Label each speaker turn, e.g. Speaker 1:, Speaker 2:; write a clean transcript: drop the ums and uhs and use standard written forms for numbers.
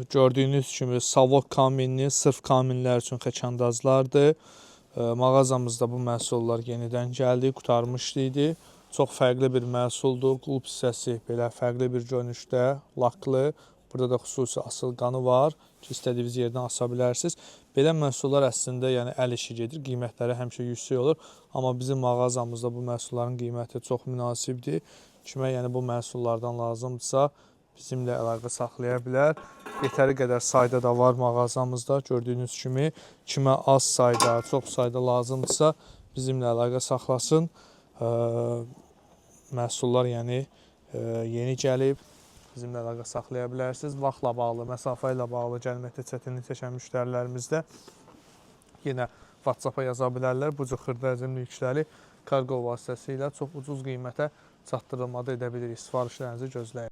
Speaker 1: gördüyünüz kimi Savok Kaminli, sırf kaminlər üçün xəçəndazlardır. Mağazamızda bu məhsullar yenidən gəldi, qurtarmışdı idi. Çox fərqli bir məhsuldur. Qulp hissəsi belə fərqli bir görünüşdə, laklı. Burada da xüsusi asılqanı var ki, istədiyiniz yerdən asa bilərsiniz. Belə məhsullar əslində yəni əl işi gedir, qiymətləri həmişə yüksək olur. Amma bizim mağazamızda bu məhsulların qiyməti çox münasibdir. Kimə yəni bu məhsullardan lazımdırsa, bizimlə əlaqə saxlaya bilər. Yetəri qədər sayda da var mağazamızda. Gördüyünüz kimi, kimə az sayda, çox sayda lazımdırsa, bizimlə əlaqə saxlasın. Məhsullar yəni yeni gəlib. Bizimlə əlaqə saxlaya bilərsiniz. Vaxtla bağlı, məsafə ilə bağlı gəlməkdə çətinlik çəkən müştərilərimiz də yenə WhatsApp-a yaza bilərlər. Bu cür xırda həcmli yükləri kargo vasitəsilə çox ucuz qiymətə çatdırılmada edə bilirik. Sifarişlərinizi gözləyin.